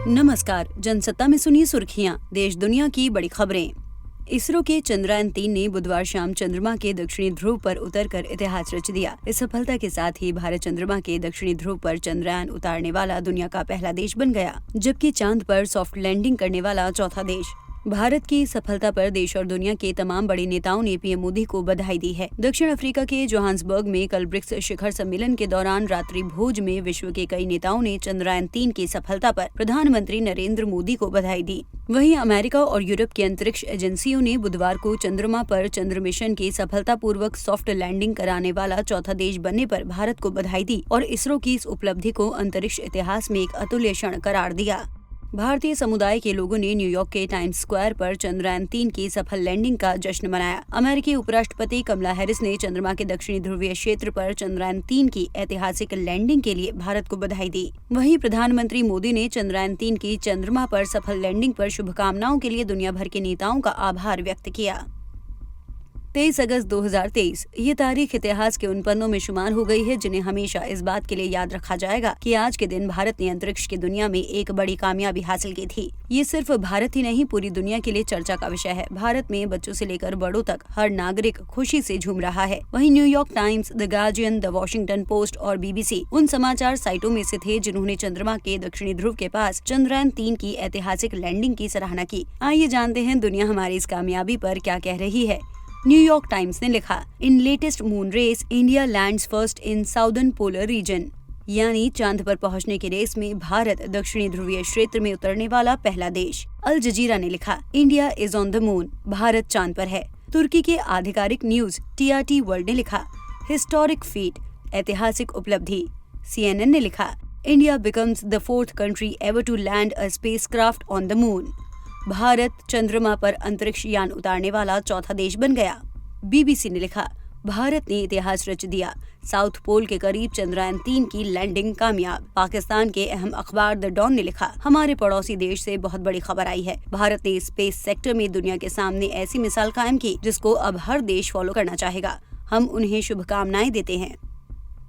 नमस्कार। जनसत्ता में सुनिए सुर्खियां, देश दुनिया की बड़ी खबरें। इसरो के चंद्रयान-3 ने बुधवार शाम चंद्रमा के दक्षिणी ध्रुव पर उतरकर इतिहास रच दिया। इस सफलता के साथ ही भारत चंद्रमा के दक्षिणी ध्रुव पर चंद्रयान उतारने वाला दुनिया का पहला देश बन गया, जबकि चांद पर सॉफ्ट लैंडिंग करने वाला चौथा देश। भारत की सफलता पर देश और दुनिया के तमाम बड़े नेताओं ने पीएम मोदी को बधाई दी है। दक्षिण अफ्रीका के जोहान्सबर्ग में कल ब्रिक्स शिखर सम्मेलन के दौरान रात्रि भोज में विश्व के कई नेताओं ने चंद्रयान-3 की सफलता पर प्रधानमंत्री नरेंद्र मोदी को बधाई दी। वहीं अमेरिका और यूरोप की अंतरिक्ष एजेंसियों ने बुधवार को चंद्रमा पर चंद्र मिशन की सफलतापूर्वक सॉफ्ट लैंडिंग कराने वाला चौथा देश बनने पर भारत को बधाई दी और इसरो की इस उपलब्धि को अंतरिक्ष इतिहास में एक अतुल्य क्षण करार दिया। भारतीय समुदाय के लोगों ने न्यूयॉर्क के टाइम्स स्क्वायर पर चंद्रयान-3 की सफल लैंडिंग का जश्न मनाया। अमेरिकी उपराष्ट्रपति कमला हैरिस ने चंद्रमा के दक्षिणी ध्रुवीय क्षेत्र पर चंद्रयान-3 की ऐतिहासिक लैंडिंग के लिए भारत को बधाई दी। वहीं प्रधानमंत्री मोदी ने चंद्रयान-3 की चंद्रमा पर सफल लैंडिंग पर शुभकामनाओं के लिए दुनिया भर के नेताओं का आभार व्यक्त किया। 23 अगस्त 2023 ये तारीख इतिहास के उन पन्नों में शुमार हो गई है जिन्हें हमेशा इस बात के लिए याद रखा जाएगा कि आज के दिन भारत ने अंतरिक्ष की दुनिया में एक बड़ी कामयाबी हासिल की थी। ये सिर्फ भारत ही नहीं, पूरी दुनिया के लिए चर्चा का विषय है। भारत में बच्चों से लेकर बड़ों तक हर नागरिक खुशी से झूम रहा है। वहीं New York times, the guardian, the Washington post और BBC उन समाचार साइटों में से थे जिन्होंने चंद्रमा के दक्षिणी ध्रुव के पास चंद्रयान-3 की ऐतिहासिक लैंडिंग की सराहना की। आइए जानते हैं दुनिया हमारी इस कामयाबी पर क्या कह रही है। न्यूयॉर्क टाइम्स ने लिखा, in latest moon race India lands first in southern polar region, यानी चांद पर पहुंचने की रेस में भारत दक्षिणी ध्रुवीय क्षेत्र में उतरने वाला पहला देश। अल जजीरा ने लिखा, India is on the moon, Bharat चांद पर है। तुर्की के आधिकारिक न्यूज TRT वर्ल्ड ने लिखा, हिस्टोरिक फीट, ऐतिहासिक उपलब्धि। CNN ने लिखा, India becomes the 4th country ever to land a spacecraft on the moon, Bharat चंद्रमा पर अंतरिक्ष यान उतारने वाला चौथा देश बन गया। BBC ने लिखा, भारत ने इतिहास रच दिया, साउथ पोल के करीब चंद्रयान-3 की लैंडिंग कामयाब। पाकिस्तान के अहम अखबार द डॉन ने लिखा, हमारे पड़ोसी देश से बहुत बड़ी खबर आई है। भारत ने स्पेस सेक्टर में दुनिया के सामने ऐसी मिसाल कायम की जिसको अब हर देश फॉलो करना चाहेगा। हम उन्हें शुभकामनाएं देते हैं।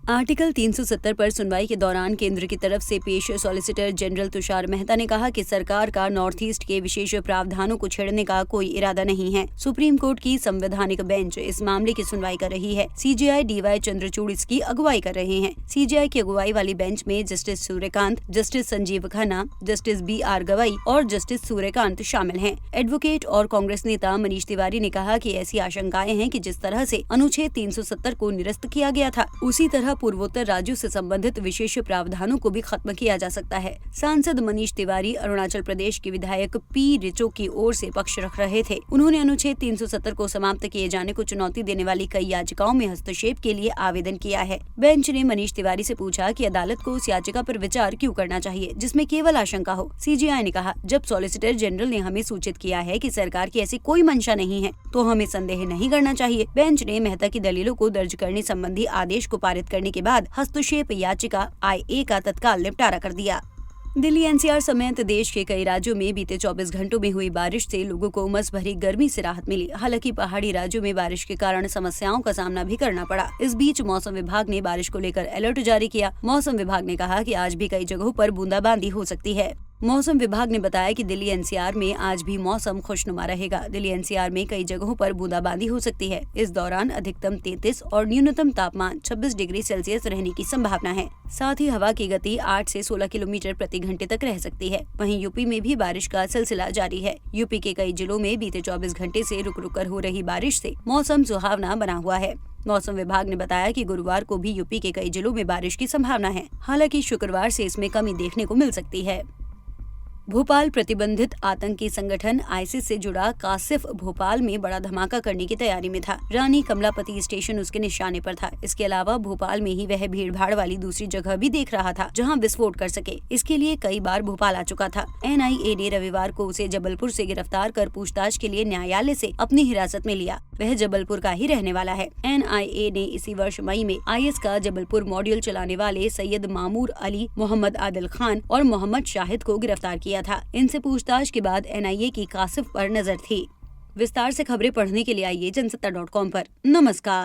आर्टिकल 370 पर सुनवाई के दौरान केंद्र की तरफ से पेश सॉलिसिटर जनरल तुषार मेहता ने कहा कि सरकार का नॉर्थ ईस्ट के विशेष प्रावधानों को छेड़ने का कोई इरादा नहीं है। सुप्रीम कोर्ट की संवैधानिक बेंच इस मामले की सुनवाई कर रही है। CJI DY चंद्रचूड़ इसकी अगुवाई कर रहे हैं। CJI की अगुवाई वाली बेंच में justice Suryakant, justice Sanjeev Khanna, justice BR Gavai और जस्टिस सूर्यकांत शामिल हैं। एडवोकेट और कांग्रेस नेता मनीष तिवारी ने कहा कि ऐसी आशंकाएं हैं कि जिस तरह से अनुच्छेद 370 को निरस्त किया गया था, उसी तरह पूर्वोत्तर राज्यों से संबंधित विशेष प्रावधानों को भी खत्म किया जा सकता है। सांसद मनीष तिवारी अरुणाचल प्रदेश के विधायक P रिचो की ओर से पक्ष रख रहे थे। उन्होंने अनुच्छेद 370 को समाप्त किए जाने को चुनौती देने वाली कई याचिकाओं में हस्तक्षेप के लिए आवेदन किया है। बेंच ने मनीष तिवारी से पूछा कि अदालत को उस याचिका पर विचार क्यों करना चाहिए जिसमें केवल आशंका हो। CJI ने कहा, जब सॉलिसिटर जनरल ने हमें सूचित किया है कि सरकार की ऐसी कोई मंशा नहीं है तो हमें संदेह नहीं करना चाहिए। बेंच ने मेहता की दलीलों को दर्ज करने संबंधी आदेश को पारित करने के बाद हस्तक्षेप याचिका IA का तत्काल निपटारा कर दिया। दिल्ली NCR समेत देश के कई राज्यों में बीते 24 घंटों में हुई बारिश से लोगों को उमस भरी गर्मी से राहत मिली। हालांकि पहाड़ी राज्यों में बारिश के कारण समस्याओं का सामना भी करना पड़ा। इस बीच मौसम विभाग ने बारिश को लेकर अलर्ट जारी किया। मौसम विभाग ने कहा कि आज भी कई जगहों पर बूंदाबांदी हो सकती है। मौसम विभाग ने बताया कि दिल्ली NCR में आज भी मौसम खुशनुमा रहेगा। दिल्ली NCR में कई जगहों पर बूंदाबांदी हो सकती है। इस दौरान अधिकतम 33 और न्यूनतम तापमान 26 डिग्री सेल्सियस रहने की संभावना है। साथ ही हवा की गति 8 से 16 किलोमीटर प्रति घंटे तक रह सकती है। वहीं यूपी में भी बारिश का सिलसिला जारी है। यूपी के कई जिलों में बीते 24 घंटे से रुक रुक कर हो रही बारिश से मौसम सुहावना बना हुआ है। मौसम विभाग ने बताया कि गुरुवार को भी यूपी के कई जिलों में बारिश की संभावना है। हालांकि शुक्रवार से इसमें कमी देखने को मिल सकती है। भोपाल प्रतिबंधित आतंकी संगठन ISIS से जुड़ा कासिफ भोपाल में बड़ा धमाका करने की तैयारी में था। रानी कमलापति स्टेशन उसके निशाने पर था। इसके अलावा भोपाल में ही वह भीड़ भाड़ वाली दूसरी जगह भी देख रहा था जहां विस्फोट कर सके। इसके लिए कई बार भोपाल आ चुका था। NIA ने रविवार को उसे जबलपुर से गिरफ्तार कर पूछताछ के लिए न्यायालय से अपनी हिरासत में लिया। वह जबलपुर का ही रहने वाला है। NIA ने इसी वर्ष मई में IS का जबलपुर मॉड्यूल चलाने वाले सैयद मामूर अली, मोहम्मद आदिल खान और मोहम्मद शाहिद को गिरफ्तार किया था। इनसे पूछताछ के बाद NIA की कासिफ पर नजर थी। विस्तार से खबरें पढ़ने के लिए आइए जनसत्ता.com पर। नमस्कार।